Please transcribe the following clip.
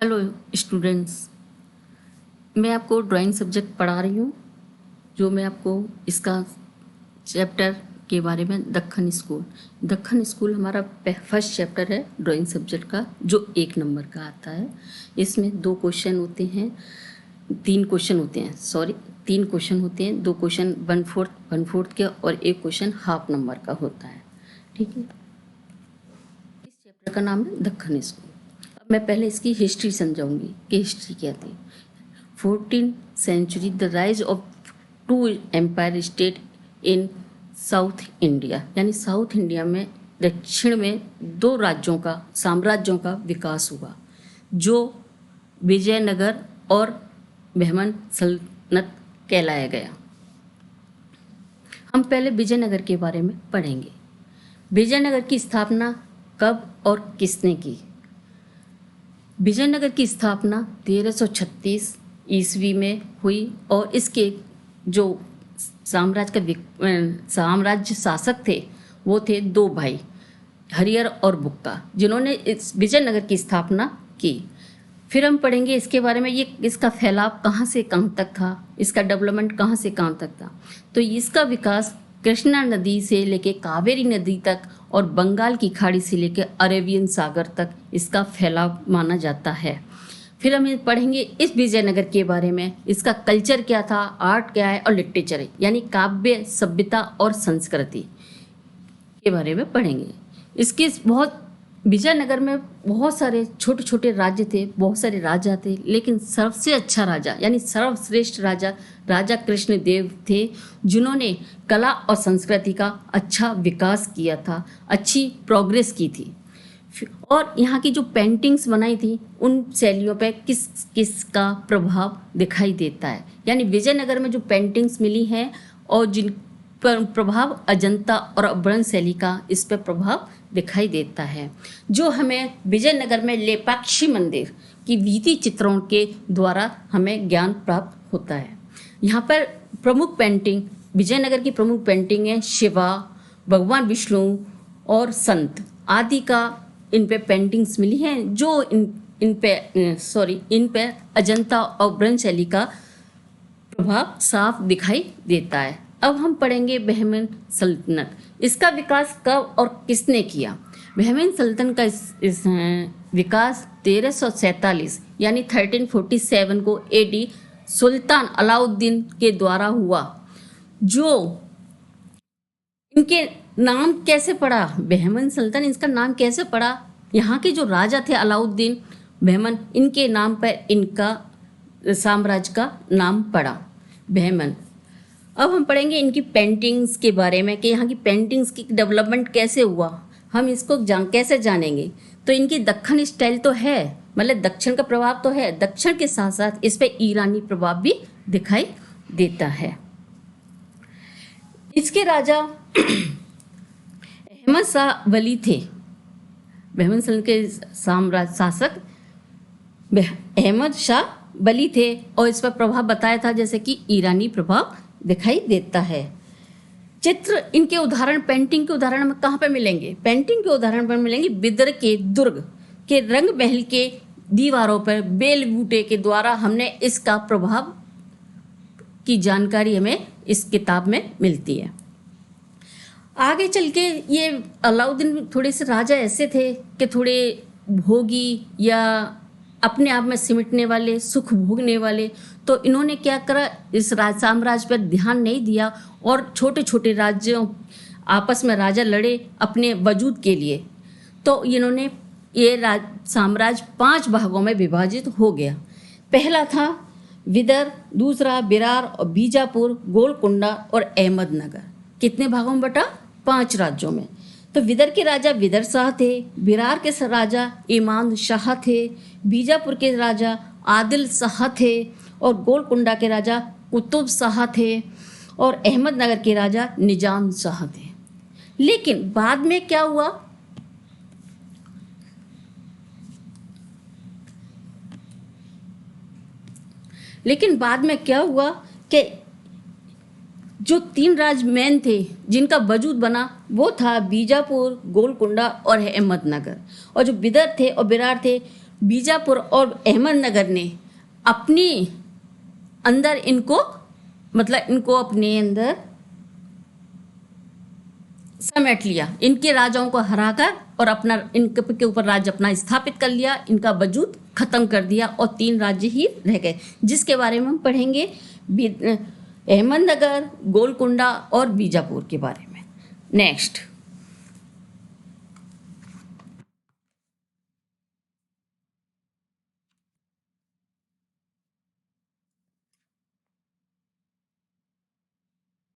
Hello students, मैं आपको drawing subject पढ़ा रही हूँ। जो मैं आपको इसका चैप्टर के बारे में दक्खन स्कूल हमारा फर्स्ट चैप्टर है ड्राइंग सब्जेक्ट का, जो 1 नंबर का आता है। इसमें 2 क्वेश्चन होते हैं, 3 क्वेश्चन होते हैं, 3 क्वेश्चन होते हैं। 2 क्वेश्चन 1/4 के और 1 क्वेश्चन हाफ नंबर का होता है। ठीक है, इस चैप्टर का नाम है दक्खन स्कूल। अब मैं पहले इसकी हिस्ट्री समझाऊंगी कि हिस्ट्री क्या थी। 14th century, the rise of 2 empire state in south India, यानी साउथ इंडिया में दक्षिण में 2 साम्राज्यों का विकास हुआ, जो विजयनगर और बहमन सल्तनत कहलाया गया। हम पहले विजयनगर के बारे में पढ़ेंगे। विजयनगर की स्थापना कब और किसने की? विजयनगर की स्थापना 1336 ईस्वी में हुई और इसके जो साम्राज्य शासक थे वो थे 2 भाई, हरिहर और बुक्का, जिन्होंने इस विजयनगर की स्थापना की। फिर हम पढ़ेंगे इसके बारे में, ये इसका फैलाव कहाँ से कहाँ तक था, इसका डेवलपमेंट कहाँ से कहाँ तक था। तो इसका विकास कृष्णा नदी से लेके कावेरी नदी तक और बंगाल की खाड़ी से लेके अरेबियन सागर तक इसका फैलाव माना जाता है। फिर हम पढ़ेंगे इस विजयनगर के बारे में, इसका कल्चर क्या था, आर्ट क्या है और लिटरेचर है, यानी काव्य, सभ्यता और संस्कृति के बारे में पढ़ेंगे। इसके विजयनगर में बहुत सारे छोटे छोटे राज्य थे, बहुत सारे राजा थे, लेकिन सबसे अच्छा राजा यानी सर्वश्रेष्ठ राजा राजा कृष्णदेव थे, जिन्होंने कला और संस्कृति का अच्छा विकास किया था, अच्छी प्रोग्रेस की थी। और यहाँ की जो पेंटिंग्स बनाई थी उन शैलियों पे किस किस का प्रभाव दिखाई देता है, यानी विजयनगर में जो पेंटिंग्स मिली हैं और जिन पर प्रभाव अजंता और अब्रहण शैली का इस पर प्रभाव दिखाई देता है, जो हमें विजयनगर में लेपाक्षी मंदिर की भित्ति चित्रों के द्वारा हमें ज्ञान प्राप्त होता है। यहाँ पर प्रमुख पेंटिंग, विजयनगर की प्रमुख पेंटिंग है शिवा, भगवान विष्णु और संत आदि का इन पे पेंटिंग्स मिली हैं, जो इन पे अजंता और अब्रहण शैली का प्रभाव साफ दिखाई देता है। अब हम पढ़ेंगे बहमन सल्तनत। इसका विकास कब और किसने किया? बहमन सल्तनत का इस विकास 1347 यानी 1347 को एडी सुल्तान अलाउद्दीन के द्वारा हुआ। जो इनके नाम कैसे पड़ा, बहमन सल्तनत, इसका नाम कैसे पड़ा? यहाँ के जो राजा थे अलाउद्दीन बहमन, इनके नाम पर इनका साम्राज्य का नाम पड़ा बहमन। अब हम पढ़ेंगे इनकी पेंटिंग्स के बारे में कि यहाँ की पेंटिंग्स की डेवलपमेंट कैसे हुआ, हम इसको कैसे जानेंगे। तो इनकी दक्खन स्टाइल तो है, मतलब दक्षिण का प्रभाव तो है, दक्षिण के साथ साथ इस पर ईरानी प्रभाव भी दिखाई देता है। इसके राजा अहमद शाह वली थे, बहमन सल्तनत के साम्राज्य शासक अहमद शाह वली थे, और इस पर प्रभाव बताया था जैसे कि ईरानी प्रभाव दिखाई देता है। चित्र इनके उदाहरण, पेंटिंग के उदाहरण में कहाँ पे मिलेंगे? पेंटिंग के उदाहरण पर मिलेंगे बिदर के दुर्ग के रंग महल के दीवारों पर बेल बूटे के द्वारा हमने इसका प्रभाव की जानकारी हमें इस किताब में मिलती है। आगे चल के ये अलाउद्दीन थोड़े से राजा ऐसे थे कि थोड़े भोगी या अपने आप में सिमटने वाले, सुख भोगने वाले, तो इन्होंने क्या करा, इस साम्राज्य पर ध्यान नहीं दिया और छोटे छोटे राज्यों आपस में राजा लड़े अपने वजूद के लिए। तो इन्होंने ये साम्राज्य 5 भागों में विभाजित हो गया। पहला था विदर, दूसरा बिरार और बीजापुर, गोलकुंडा और अहमदनगर। कितने भागों में बटा? 5 राज्यों में। तो विदर के राजा विदर शाह थे, बिरार के राजा इमाद शाह थे, बीजापुर के राजा आदिल शाह थे और गोलकुंडा के राजा कुतुब शाह थे और अहमदनगर के राजा निजाम शाह थे। लेकिन बाद में क्या हुआ? कि जो 3 राजमैन थे जिनका वजूद बना वो था बीजापुर, गोलकुंडा और अहमदनगर। और जो बिदर थे और बिरार थे बीजापुर और अहमदनगर ने अपनी अंदर इनको मतलब इनको अपने अंदर समेट लिया, इनके राजाओं को हराकर और अपना इनके के ऊपर राज्य अपना स्थापित कर लिया, इनका वजूद खत्म कर दिया और 3 राज्य ही रह गए, जिसके बारे में हम पढ़ेंगे अहमदनगर, गोलकुंडा और बीजापुर के बारे में। नेक्स्ट,